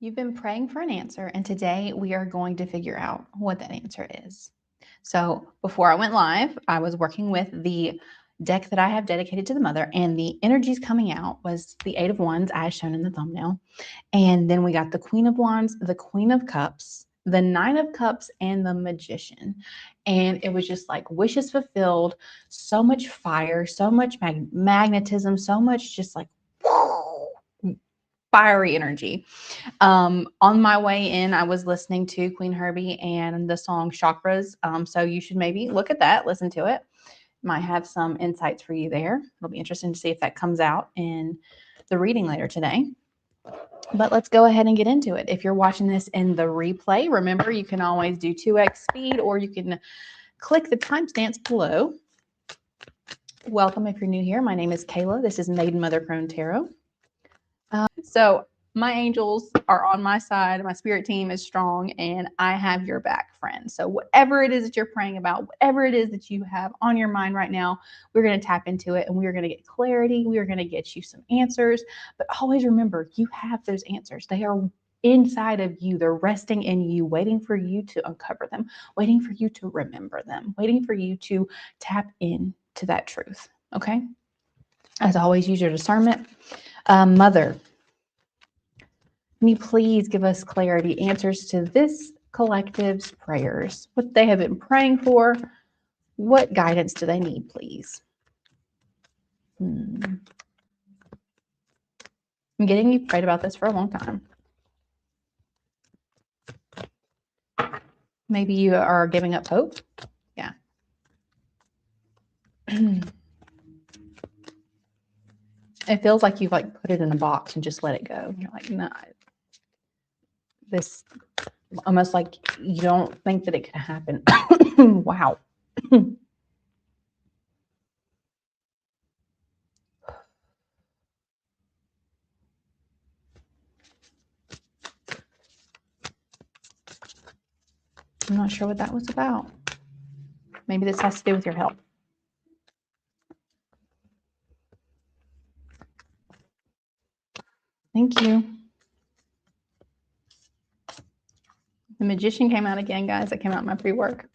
You've been praying for an answer, and today we are going to figure out what that answer is. So, before I went live, I was working with the deck that I have dedicated to the mother, and the energies coming out was the Eight of Wands, as shown in the thumbnail. And then we got the Queen of Wands, the Queen of Cups, the Nine of Cups, and the Magician. And it was just like wishes fulfilled, so much fire, so much magnetism, so much just like fiery energy. On my way in, I was listening to Queen Herbie and the song Chakras. So you should maybe look at that, listen to it. Might have some insights for you there. It'll be interesting to see if that comes out in the reading later today. But let's go ahead and get into it. If you're watching this in the replay, remember you can always do 2x speed, or you can click the timestamps below. Welcome if you're new here. My name is Kayla. This is Maiden Mother Crone Tarot. So my angels are on my side. My spirit team is strong, and I have your back, friends. So whatever it is that you're praying about, whatever it is that you have on your mind right now, we're going to tap into it, and we're going to get clarity. We are going to get you some answers. But always remember, you have those answers. They are inside of you. They're resting in you, waiting for you to uncover them, waiting for you to remember them, waiting for you to tap into that truth. Okay? As always, use your discernment. Mother, can you please give us clarity, answers to this collective's prayers, what they have been praying for? What guidance do they need, please? I'm getting you prayed about this for a long time. Maybe you are giving up hope. Yeah. It feels like you've like put it in a box and just let it go. You're like, no, this almost like you don't think that it could happen. Wow. I'm not sure what that was about. Maybe this has to do with your health. Thank you. The Magician came out again, guys. That came out in my pre-work.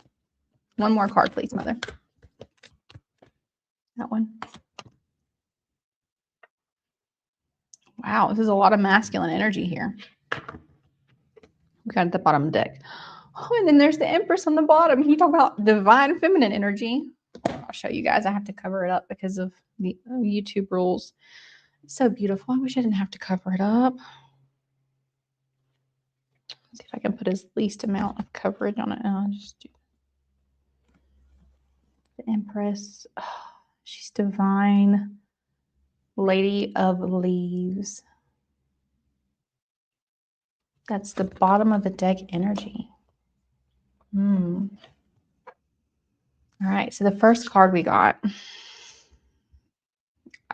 One more card, please, Mother. That one. Wow, this is a lot of masculine energy here. We got at the bottom of the deck. Oh, and then there's the Empress on the bottom. Can you talk about divine feminine energy? I'll show you guys. I have to cover it up because of the YouTube rules. It's so beautiful. I wish I didn't have to cover it up. Let's see if I can put as least amount of coverage on it. I'll just do the Empress. Oh, she's divine. Lady of Leaves. That's the bottom of the deck energy. All right, so the first card we got,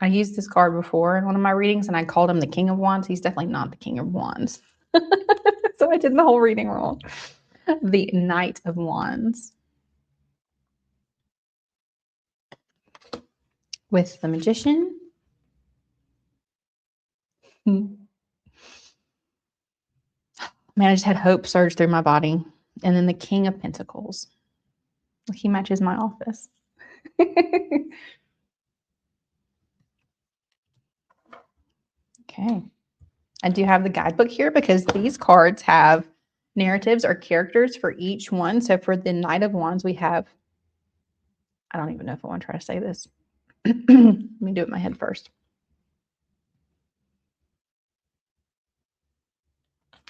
I used this card before in one of my readings, and I called him the King of Wands. He's definitely not the King of Wands. So I did the whole reading wrong. The Knight of Wands. With the Magician. Man, I just had hope surge through my body. And then the King of Pentacles. He matches my office. Okay. I do have the guidebook here because these cards have narratives or characters for each one. So for the Knight of Wands, we have, I don't even know if I want to try to say this. Let me do it in my head first.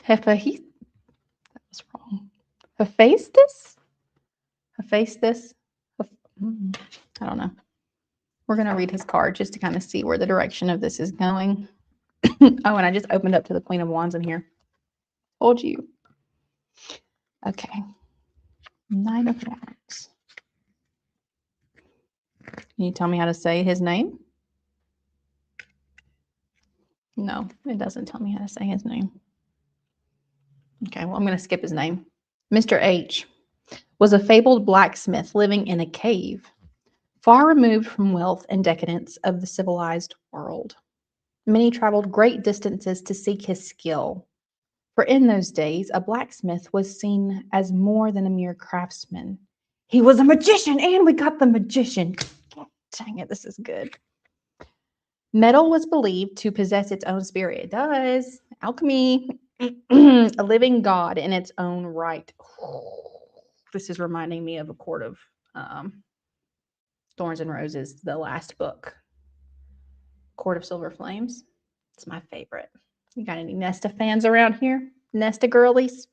That was wrong. Hephaestus? Hephaestus? I don't know. We're going to read his card just to kind of see where the direction of this is going. Oh, and I just opened up to the Queen of Wands in here. Told you. Okay. Knight of Wands. Can you tell me how to say his name? No, it doesn't tell me how to say his name. Okay, well, I'm going to skip his name. Mr. H was a fabled blacksmith living in a cave, far removed from wealth and decadence of the civilized world. Many traveled great distances to seek his skill. For in those days, a blacksmith was seen as more than a mere craftsman. He was a magician, and we got the magician. Dang it, this is good. Metal was believed to possess its own spirit. It does. Alchemy, a living god in its own right. This is reminding me of A Court of Thorns and Roses, the last book. Court of Silver Flames. It's my favorite. You got any Nesta fans around here? Nesta girlies?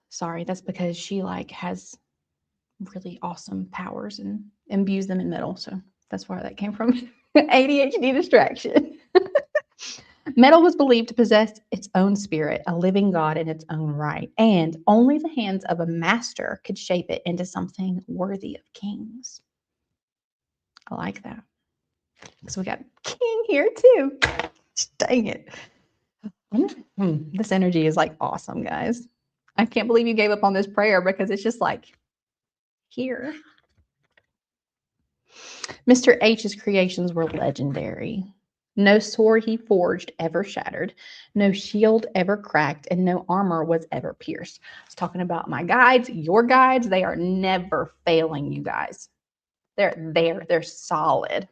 Sorry, that's because she has really awesome powers and imbues them in metal. So that's where that came from. ADHD distraction. Metal was believed to possess its own spirit, a living god in its own right, and only the hands of a master could shape it into something worthy of kings. I like that. So we got king here too. Dang it. This energy is awesome, guys. I can't believe you gave up on this prayer because it's just here. Mr. H's creations were legendary. No sword he forged ever shattered, no shield ever cracked, and no armor was ever pierced. I was talking about my guides, your guides. They are never failing, you guys. They're there. They're solid.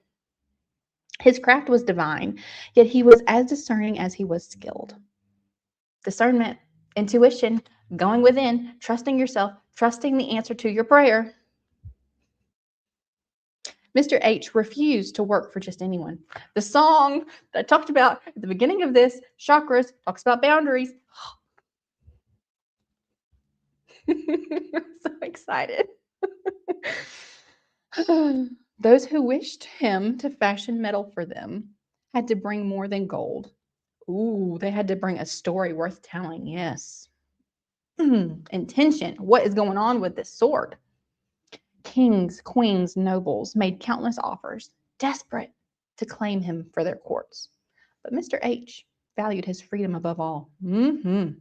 His craft was divine, yet he was as discerning as he was skilled. Discernment, intuition, going within, trusting yourself, trusting the answer to your prayer. Mr. H refused to work for just anyone. The song that I talked about at the beginning of this, Chakras, talks about boundaries. I'm so excited. Those who wished him to fashion metal for them had to bring more than gold. Ooh, they had to bring a story worth telling. Yes. Intention. What is going on with this sword? Kings, queens, nobles made countless offers, desperate to claim him for their courts. But Mr. H valued his freedom above all. He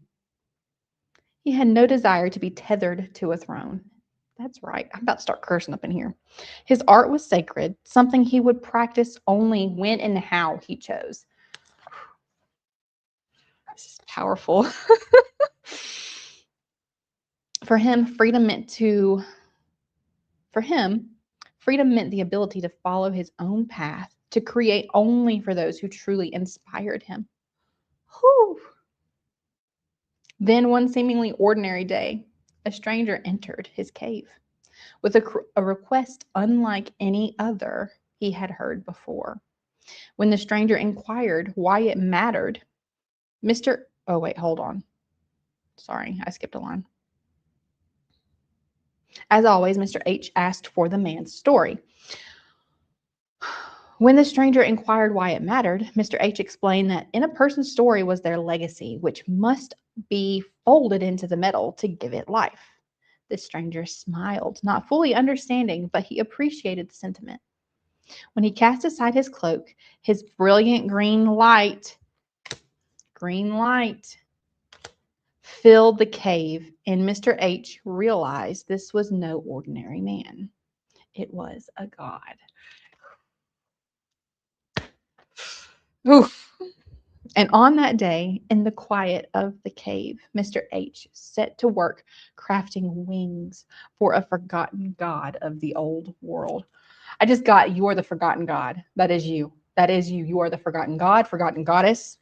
had no desire to be tethered to a throne. That's right. I'm about to start cursing up in here. His art was sacred, something he would practice only when and how he chose. This is powerful. For him, freedom meant the ability to follow his own path, to create only for those who truly inspired him. Whew. Then one seemingly ordinary day, a stranger entered his cave with a request unlike any other he had heard before. When the stranger inquired why it mattered, oh wait, hold on. Sorry, I skipped a line. As always, Mr. H asked for the man's story. When the stranger inquired why it mattered, Mr. H explained that in a person's story was their legacy, which must be folded into the metal to give it life. The stranger smiled, not fully understanding, but he appreciated the sentiment. When he cast aside his cloak, his brilliant green light filled the cave, and Mr. H realized this was no ordinary man. It was a god. Oof. And on that day, in the quiet of the cave, Mr. H set to work crafting wings for a forgotten god of the old world. I just got, you are the forgotten god. That is you. That is you. You are the forgotten god, forgotten goddess.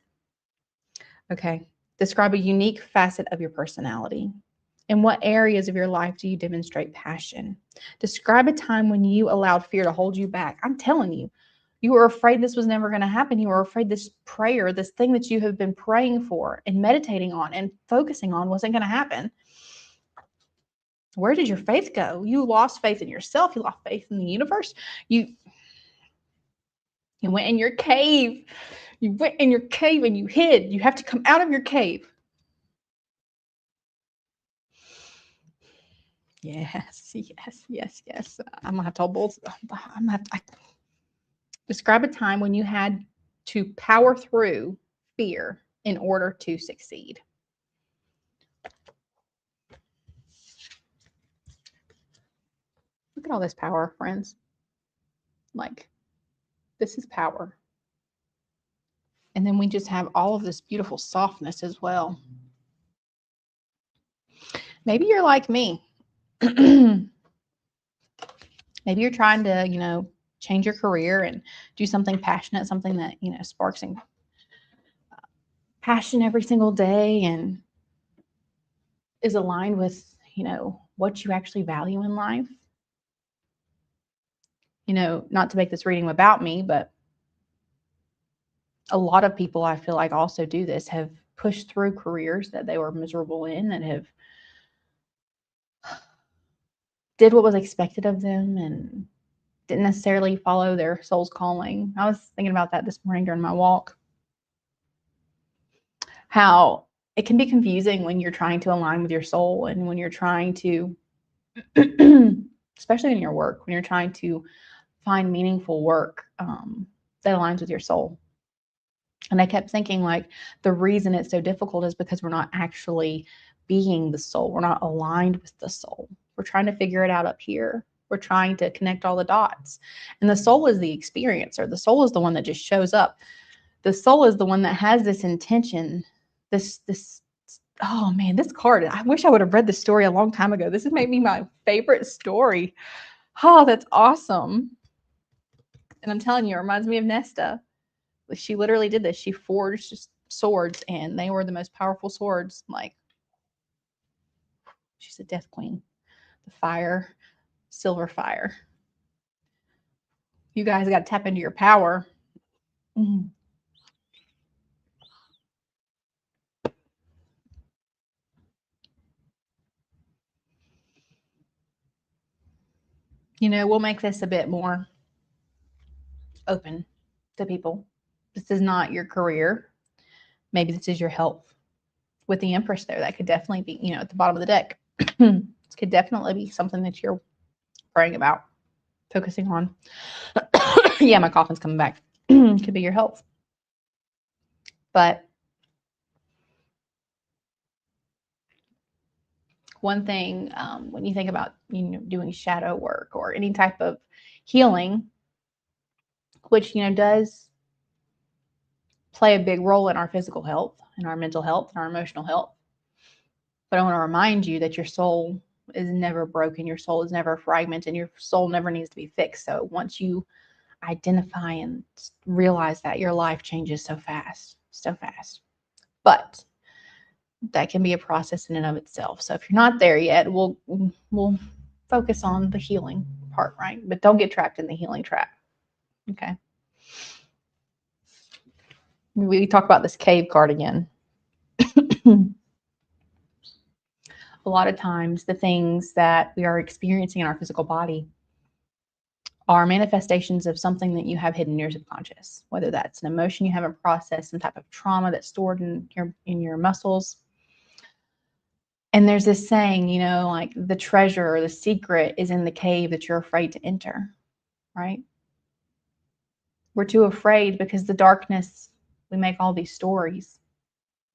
Okay. Describe a unique facet of your personality. In what areas of your life do you demonstrate passion? Describe a time when you allowed fear to hold you back. I'm telling you, you were afraid this was never going to happen. You were afraid this prayer, this thing that you have been praying for and meditating on and focusing on wasn't going to happen. Where did your faith go? You lost faith in yourself. You lost faith in the universe. You went in your cave. You went in your cave and you hid. You have to come out of your cave. Yes. I'm gonna have to both. I'm gonna have to describe a time when you had to power through fear in order to succeed. Look at all this power, friends. This is power. And And then we just have all of this beautiful softness as well. Maybe you're like me. Maybe you're trying to, change your career and do something passionate, something that, sparks passion every single day and is aligned with, what you actually value in life. Not to make this reading about me, but a lot of people I feel like also do this, have pushed through careers that they were miserable in, that have did what was expected of them and didn't necessarily follow their soul's calling. I was thinking about that this morning during my walk. How it can be confusing when you're trying to align with your soul and when you're trying to, especially in your work, when you're trying to find meaningful work that aligns with your soul. And I kept thinking, like, the reason it's so difficult is because we're not actually being the soul. We're not aligned with the soul. We're trying to figure it out up here. We're trying to connect all the dots. And the soul is the experiencer. The soul is the one that just shows up. The soul is the one that has this intention, oh man, this card, I wish I would have read this story a long time ago. This has made me my favorite story. Oh, that's awesome. And I'm telling you, it reminds me of Nesta. She literally did this. She forged just swords, and they were the most powerful swords. Like, she's a death queen. The fire, silver fire. You guys got to tap into your power. Mm. We'll make this a bit more open to people. This is not your career. Maybe this is your health. With the Empress there, that could definitely be, at the bottom of the deck. This could definitely be something that you're praying about, focusing on. Yeah, my coughing's coming back. Could be your health. But one thing, when you think about, doing shadow work or any type of healing, which, does play a big role in our physical health and our mental health and our emotional health. But I want to remind you that your soul is never broken. Your soul is never fragmented. Your soul never needs to be fixed. So once you identify and realize that, your life changes so fast, so fast. But that can be a process in and of itself. So if you're not there yet, we'll focus on the healing part, right? But don't get trapped in the healing trap. Okay. We talk about this cave card again. A lot of times the things that we are experiencing in our physical body are manifestations of something that you have hidden in your subconscious, whether that's an emotion you haven't processed, some type of trauma that's stored in your muscles. And there's this saying, like, the treasure or the secret is in the cave that you're afraid to enter, right? We're too afraid because the darkness, we make all these stories.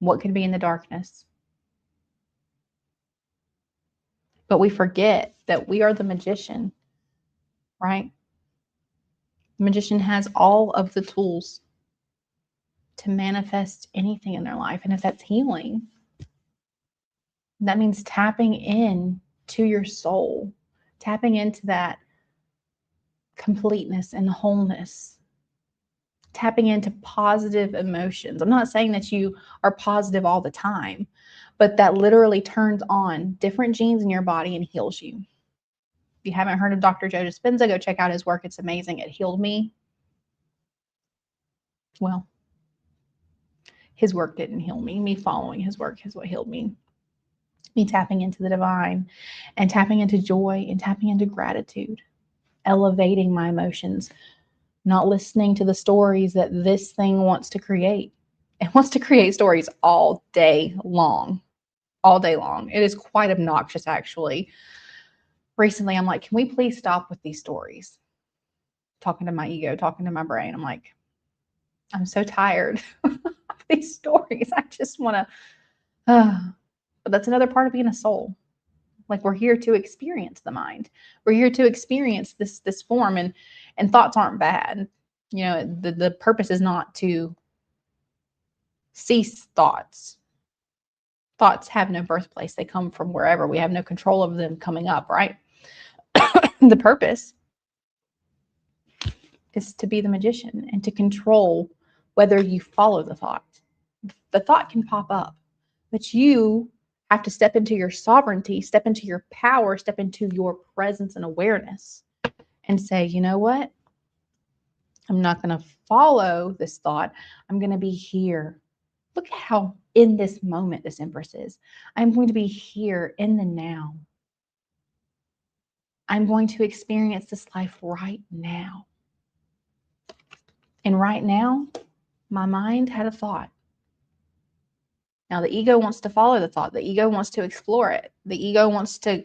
What could be in the darkness? But we forget that we are the magician, right? The magician has all of the tools to manifest anything in their life. And if that's healing, that means tapping in to your soul, tapping into that completeness and wholeness, tapping into positive emotions. I'm not saying that you are positive all the time, but that literally turns on different genes in your body and heals you. If you haven't heard of Dr. Joe Dispenza, go check out his work. It's amazing. It healed me. Well, his work didn't heal me. Me following his work is what healed me. Me tapping into the divine and tapping into joy and tapping into gratitude, elevating my emotions, not listening to the stories that this thing wants to create. It wants to create stories all day long. All day long. It is quite obnoxious, actually. Recently, I'm like, can we please stop with these stories? Talking to my ego, talking to my brain. I'm like, I'm so tired of these stories. I just want to, but that's another part of being a soul. Like, we're here to experience the mind. We're here to experience this form, and thoughts aren't bad. The purpose is not to cease thoughts. Thoughts have no birthplace. They come from wherever. We have no control of them coming up, right? The purpose is to be the magician and to control whether you follow the thought. The thought can pop up, but you have to step into your sovereignty, step into your power, step into your presence and awareness and say, you know what? I'm not going to follow this thought. I'm going to be here. Look at how in this moment this Empress is. I'm going to be here in the now. I'm going to experience this life right now. And right now, my mind had a thought. Now, the ego wants to follow the thought. The ego wants to explore it. The ego wants to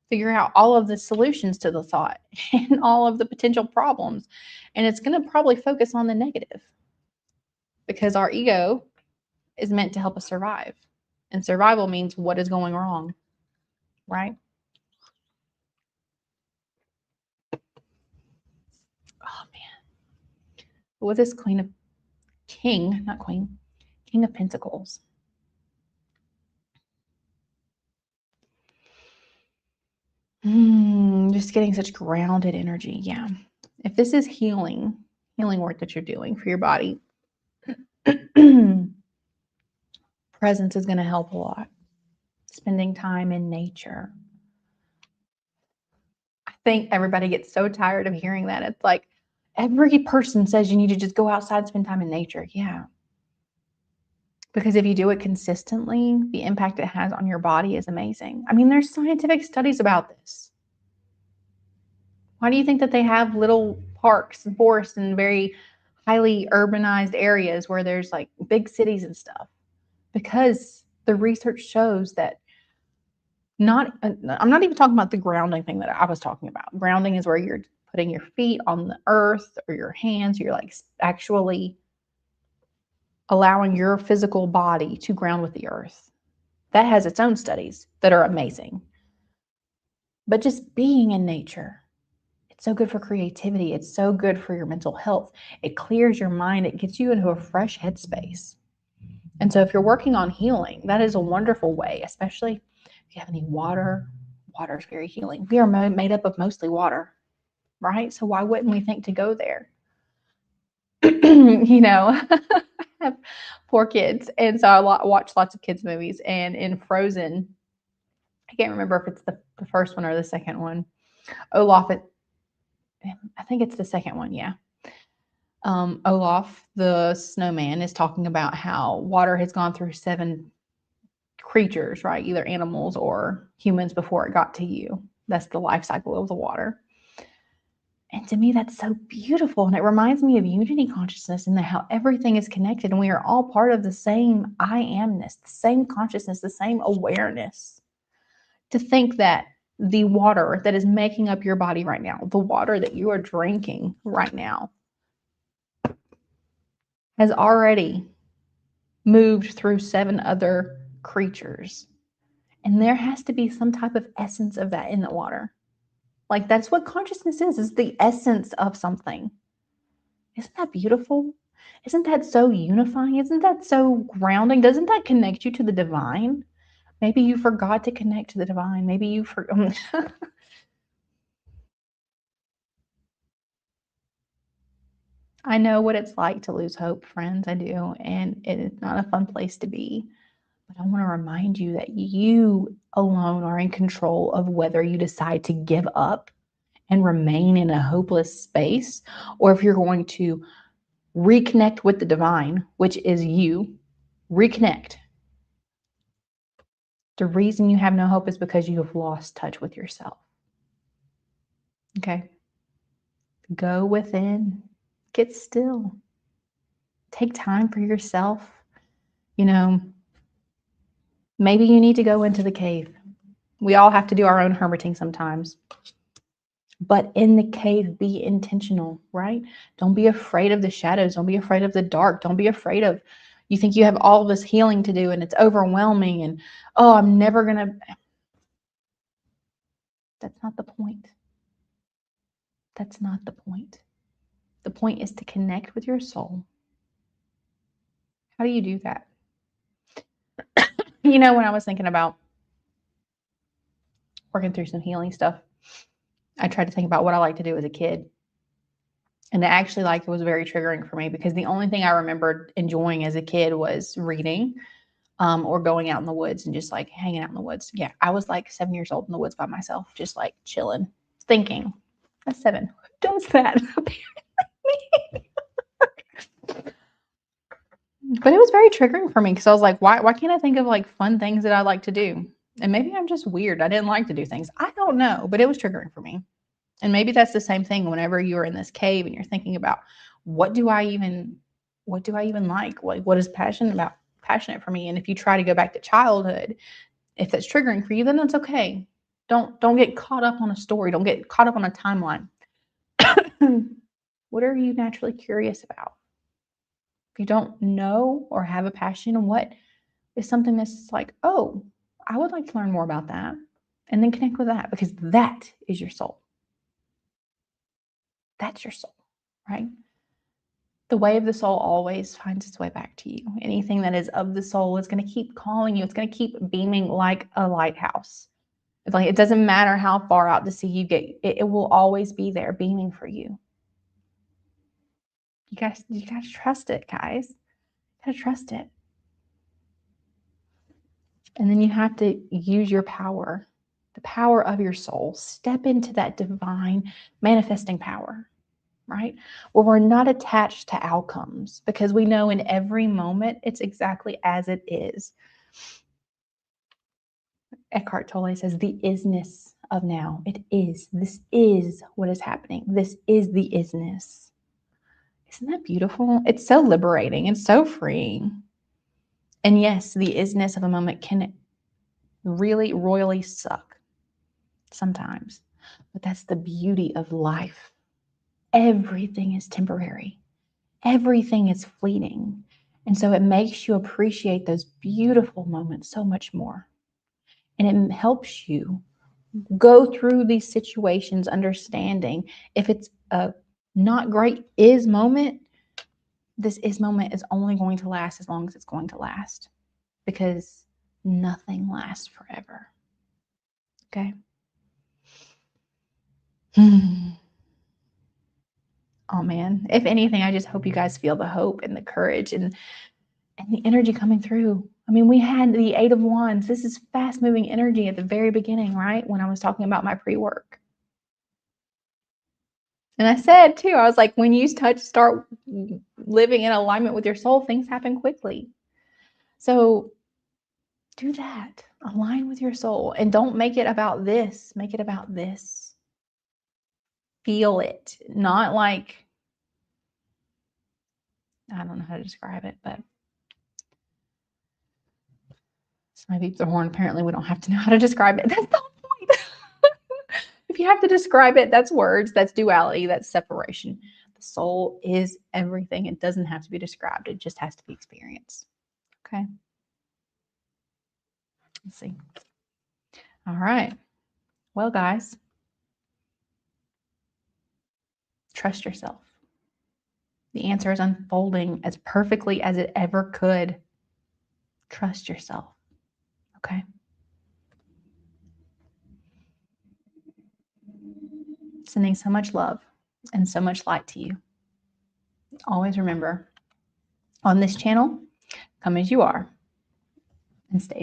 figure out all of the solutions to the thought and all of the potential problems. And it's going to probably focus on the negative because our ego is meant to help us survive. And survival means what is going wrong, right? Oh, man. With this King of Pentacles. Just getting such grounded energy. Yeah. If this is healing work that you're doing for your body, presence is going to help a lot. Spending time in nature. I think everybody gets so tired of hearing that. It's like every person says you need to just go outside and spend time in nature. Yeah. Because if you do it consistently, the impact it has on your body is amazing. I mean, there's scientific studies about this. Why do you think that they have little parks and forests in very highly urbanized areas where there's like big cities and stuff? Because the research shows that I'm not even talking about the grounding thing that I was talking about. Grounding is where you're putting your feet on the earth or your hands. You're like actually allowing your physical body to ground with the earth. That has its own studies that are amazing. But just being in nature, it's so good for creativity. It's so good for your mental health. It clears your mind. It gets you into a fresh headspace. And so if you're working on healing, that is a wonderful way, especially if you have any water. Water is very healing. We are made up of mostly water, right? So why wouldn't we think to go there? You know, I have 4 kids. And so I watch lots of kids' movies. And in Frozen, I can't remember if it's the first one or the second one. Olaf, I think it's the second one, yeah. Olaf, the snowman, is talking about how water has gone through 7 creatures, right? Either animals or humans before it got to you. That's the life cycle of the water. And to me, that's so beautiful. And it reminds me of unity consciousness and how everything is connected and we are all part of the same I amness, the same consciousness, the same awareness. To think that the water that is making up your body right now, the water that you are drinking right now, has already moved through 7 other creatures. And there has to be some type of essence of that in the water. Like that's what consciousness is the essence of something. Isn't that beautiful? Isn't that so unifying? Isn't that so grounding? Doesn't that connect you to the divine? Maybe you forgot to connect to the divine. Maybe you forgot. I know what it's like to lose hope, friends. I do. And it is not a fun place to be. But I want to remind you that you alone are in control of whether you decide to give up and remain in a hopeless space, or if you're going to reconnect with the divine, which is you. Reconnect. The reason you have no hope is because you have lost touch with yourself. Okay? Go within. Get still. Take time for yourself. You know, maybe you need to go into the cave. We all have to do our own hermiting sometimes. But in the cave, be intentional, right? Don't be afraid of the shadows. Don't be afraid of the dark. Don't be afraid of, you think you have all this healing to do and it's overwhelming and, oh, I'm never going to. That's not the point. That's not the point. The point is to connect with your soul How do you do that? You know, when I was thinking about working through some healing stuff, I tried to think about what I liked to do as a kid. And it was very triggering for me because the only thing I remembered enjoying as a kid was reading, or going out in the woods and just like hanging out in the woods. Yeah, I was like 7 years old in the woods by myself, just like chilling, thinking. That's 7. Who does that? But it was very triggering for me because I was like, why can't I think of like fun things that I like to do? And maybe I'm just weird. I didn't like to do things. I don't know, but it was triggering for me. And maybe that's the same thing whenever you're in this cave and you're thinking about what do I even like? What is passionate for me? And if you try to go back to childhood, if that's triggering for you, then that's okay. Don't get caught up on a story. Don't get caught up on a timeline. What are you naturally curious about? If you don't know or have a passion, what is something that's like, oh, I would like to learn more about that. And then connect with that because that is your soul. That's your soul, right? The way of the soul always finds its way back to you. Anything that is of the soul is going to keep calling you. It's going to keep beaming like a lighthouse. It's like it doesn't matter how far out to sea you get, it will always be there beaming for you. You gotta trust it, guys. You gotta trust it. And then you have to use your power, the power of your soul. Step into that divine manifesting power, right? Where we're not attached to outcomes because we know in every moment it's exactly as it is. Eckhart Tolle says the isness of now. It is. This is what is happening. This is the isness. Isn't that beautiful? It's so liberating and so freeing. And yes, the isness of a moment can really royally suck sometimes, but that's the beauty of life. Everything is temporary. Everything is fleeting. And so it makes you appreciate those beautiful moments so much more. And it helps you go through these situations understanding if it's a not great is moment, this is moment is only going to last as long as it's going to last because nothing lasts forever. Okay. Oh man, if anything, I just hope you guys feel the hope and the courage and the energy coming through. I mean, we had the 8 of Wands. This is fast moving energy at the very beginning, right? When I was talking about my pre-work. And I said too, I was like, when you start living in alignment with your soul, things happen quickly. So do that. Align with your soul and don't make it about this. Make it about this. Feel it. Not like, I don't know how to describe it, but so I beep the horn. Apparently we don't have to know how to describe it. That's the whole point. If you have to describe it, that's words, that's duality, that's separation. The soul is everything. It doesn't have to be described. It just has to be experienced. Okay. Let's see. All right. Well, guys, trust yourself. The answer is unfolding as perfectly as it ever could. Trust yourself. Okay. Sending so much love and so much light to you. Always remember, on this channel, come as you are and stay